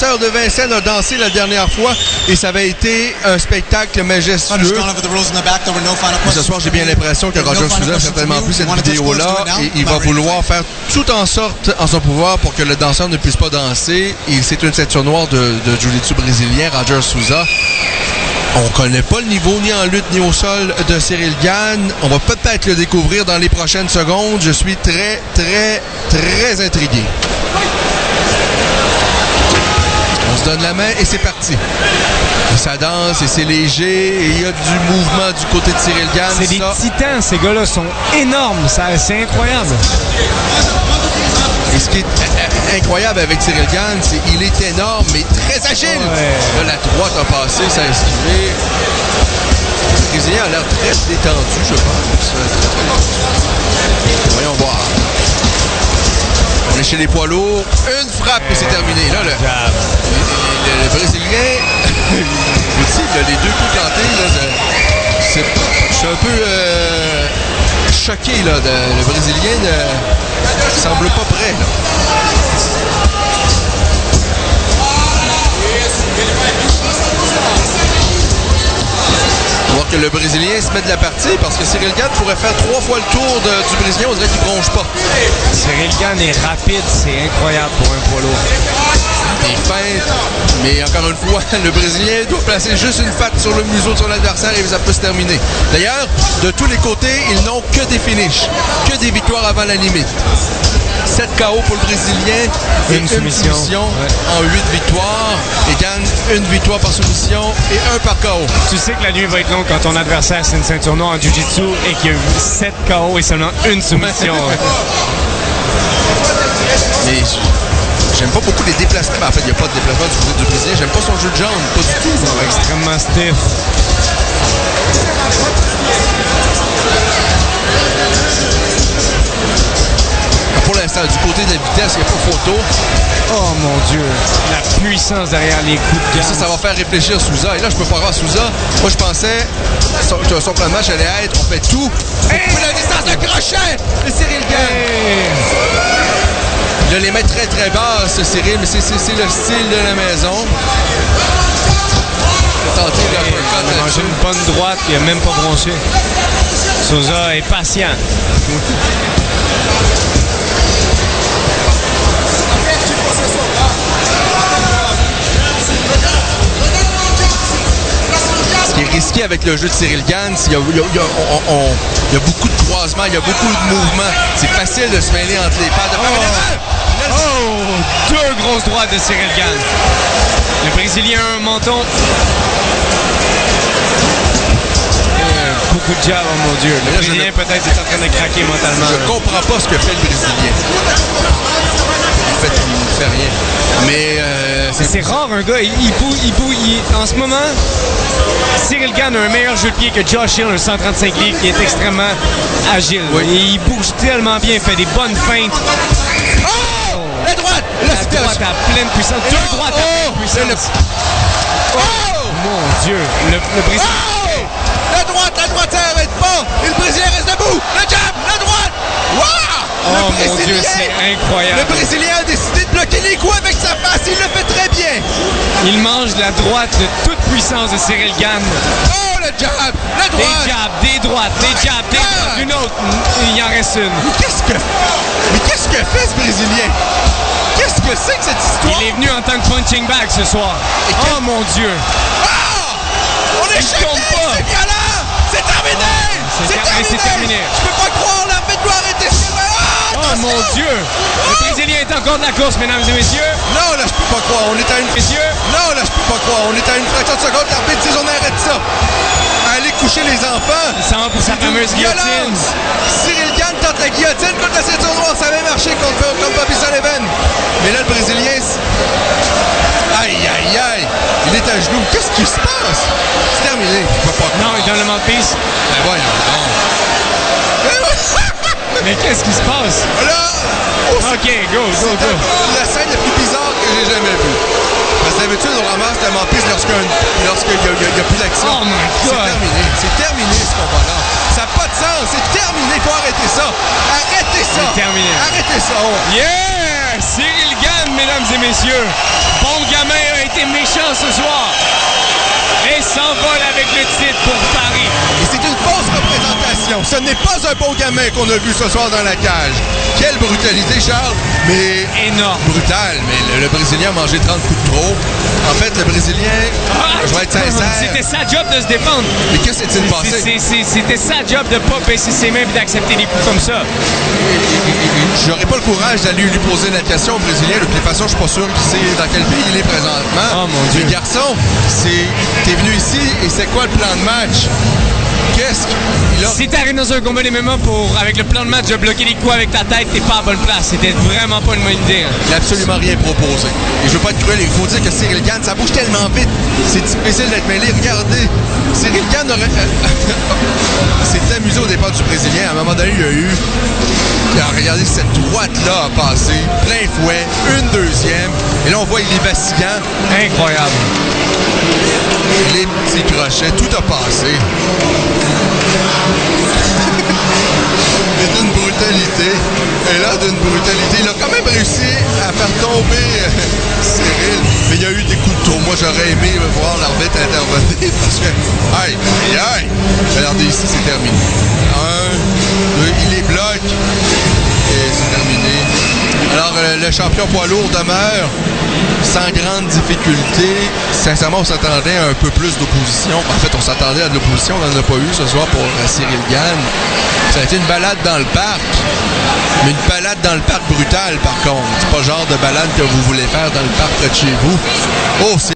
danseur de Vincennes a dansé la dernière fois et ça avait été un spectacle majestueux. Ce soir, j'ai bien l'impression que Roger Souza a certainement pris cette vidéo-là et il va vouloir faire tout en sorte en son pouvoir pour que le danseur ne puisse pas danser. Et c'est une ceinture noire de jiu-jitsu brésilien, Roger Souza. On connaît pas le niveau ni en lutte ni au sol de Cyril Gane. On va peut-être le découvrir dans les prochaines secondes. Je suis très, très, très intrigué. On se donne la main et c'est parti. Et ça danse et c'est léger et il y a du mouvement du côté de Cyril Gane. C'est des titans, ces gars-là sont énormes. C'est incroyable. Et ce qui est incroyable avec Cyril Gane, c'est qu'il est énorme, mais très agile. Ouais. Là, la droite a passé, ça a esquivé. Le Brésilien a l'air très détendu, je pense. Voyons voir. On est chez les poids lourds. Une frappe et c'est terminé. Là, le Brésilien, je vous dis, les deux coups plantés, là, je suis un peu choqué. Là, le Brésilien ne semble pas prêt. Là. On va voir que le Brésilien se met de la partie parce que Cyril Gane pourrait faire 3 fois le tour du Brésilien. On dirait qu'il bronche pas. Cyril Gane est rapide. C'est incroyable pour un poids lourd. Il feinte, mais encore une fois, le Brésilien doit placer juste une patte sur le museau de son adversaire et ça peut se terminer. D'ailleurs, de tous les côtés, ils n'ont que des finishes, que des victoires avant la limite. 7 KO pour le Brésilien et une soumission en 8 victoires. Et gagne une victoire par soumission et un par KO. Tu sais que la nuit va être longue quand ton adversaire c'est une ceinture noire en jiu-jitsu et qu'il y a 7 KO et seulement une soumission. Mais j'aime pas beaucoup les déplacements. En fait, il n'y a pas de déplacement du côté du Brésilien. J'aime pas son jeu de jambes, pas du tout. Extrêmement stiff. Pour l'instant, du côté de la vitesse, il n'y a pas photo. Oh mon Dieu, la puissance derrière les coups de Gane. Ça va faire réfléchir Souza. Et là, je peux pas voir Souza. Moi, je pensais que son plan de match allait être, on fait tout. Pour la distance de crochet de Cyril Gane. Il a les mains très très basses, Cyril, mais c'est le style de la maison. Il a mangé une bonne droite, il n'a même pas bronché. Souza est patient. Ce qui est risqué avec le jeu de Cyril Gane, il y a beaucoup de croisements, il y a beaucoup de mouvements. C'est facile de se mêler entre les pattes. Deux grosses droites de Cyril Gane. Le Brésilien a un menton. Beaucoup de jab, oh mon Dieu. Le Brésilien peut-être est en train de craquer mentalement. Je comprends pas ce que fait le Brésilien. En fait, il ne fait rien. Mais c'est rare un gars, il bouille. En ce moment, Cyril Gane a un meilleur jeu de pied que Josh Hill, un 135 livres, qui est extrêmement agile. Oui. Et il bouge tellement bien, il fait des bonnes feintes. Oh! La droite! La droite à pleine puissance. Deux droites à pleine puissance. Mon Dieu! Le Brésilien... La droite, ça n'arrête pas! Et le Brésilien reste debout! Le jab! La droite! Wow! Oh mon Dieu, c'est incroyable! Le Brésilien a décidé de bloquer les coups avec sa face, il le fait très bien! Il mange la droite de toute puissance de Cyril Gane. Oh, le jab! La droite! Des droites, des droites, une autre, il en reste une. Mais qu'est-ce que fait ce Brésilien? Qu'est-ce que c'est que cette histoire? Il est venu en tant que punching bag ce soir. Oh mon Dieu! Ah! On est choqué! C'est violent! C'est terminé! C'est terminé! Je peux pas croire, l'arbitre doit arrêter ça! Oh mon Dieu! Le Brésilien est encore de la course, mesdames et messieurs! Non, là, je peux pas croire. On est à une... Messieurs? Non, là, je peux pas croire. On est à une fraction de seconde. L'arbitre dit on arrête ça. Allez coucher les enfants. Ça va pour sa fameuse guillotine. Cyril Gane tente la guillotine contre la ceinture noire. Ça avait marché contre Bobby Sullivan. Mais là, le Brésilien... Aïe, aïe, aïe. Il est à genoux. Qu'est-ce qui se passe? C'est terminé. Non, il donne le mouthpiece. Ben voyons. Mais qu'est-ce qui se passe? Là! OK, go. La scène la plus bizarre que j'ai jamais vue. Parce que d'habitude, on ramasse la mouthpiece lorsqu'il n'y a plus d'action. Oh my God! C'est terminé ce combat-là. Ça n'a pas de sens. C'est terminé. Il faut arrêter ça. Arrêtez ça. C'est terminé. Arrêtez ça. Yeah! Cyril Gane, mesdames et messieurs. Bon gamin ce soir et s'envole avec le titre pour Paris. Et c'est une fausse représentation. Ce n'est pas un bon gamin qu'on a vu ce soir dans la cage. Quelle brutalité, Charles, mais... Énorme. Brutal, mais le Brésilien a mangé 30 coups de trop. En fait, le Brésilien, je vais être sincère... C'était sa job de se défendre. Mais qu'est-ce qui s'est passé? C'était sa job de pas baisser ses mains et d'accepter des coups comme ça. J'aurais pas le courage d'aller lui poser la question au Brésilien. De toute façon, je suis pas sûr qu'il sait dans quel pays il est présentement. Oh mon Dieu. Mais garçon, t'es venu ici et c'est quoi le plan de match? Qu'est-ce qu'il a... Si t'arrives dans un combat des MMA avec le plan de match de bloquer les coups avec ta tête, t'es pas à bonne place. C'était vraiment pas une bonne idée. Hein. Il n'a absolument rien proposé. Et je veux pas être cruel, il faut dire que Cyril Gane, ça bouge tellement vite. C'est difficile d'être mêlé. Regardez, Cyril Gane aurait... s'est amusé au départ du Brésilien. À un moment donné, il y a eu... Regardez, cette droite-là a passé. Plein fouet. Une deuxième. Et là, on voit, il est vacillant. Incroyable. Les petits crochets, tout a passé. Mais d'une brutalité. Et là, d'une brutalité. Il a quand même réussi à faire tomber Cyril. Mais il y a eu des coups de trop. Moi, j'aurais aimé voir l'arbitre intervenir parce que... Aïe, aïe, aïe. Regardez ici, c'est terminé. Il les bloque. Et c'est terminé. Alors, le champion poids lourd demeure sans grande difficulté. Sincèrement, on s'attendait à un peu plus d'opposition. En fait, on s'attendait à de l'opposition. On n'en a pas eu ce soir pour Cyril Gane. Ça a été une balade dans le parc. Mais une balade dans le parc brutale, par contre. C'est pas le genre de balade que vous voulez faire dans le parc près de chez vous. Oh, c'est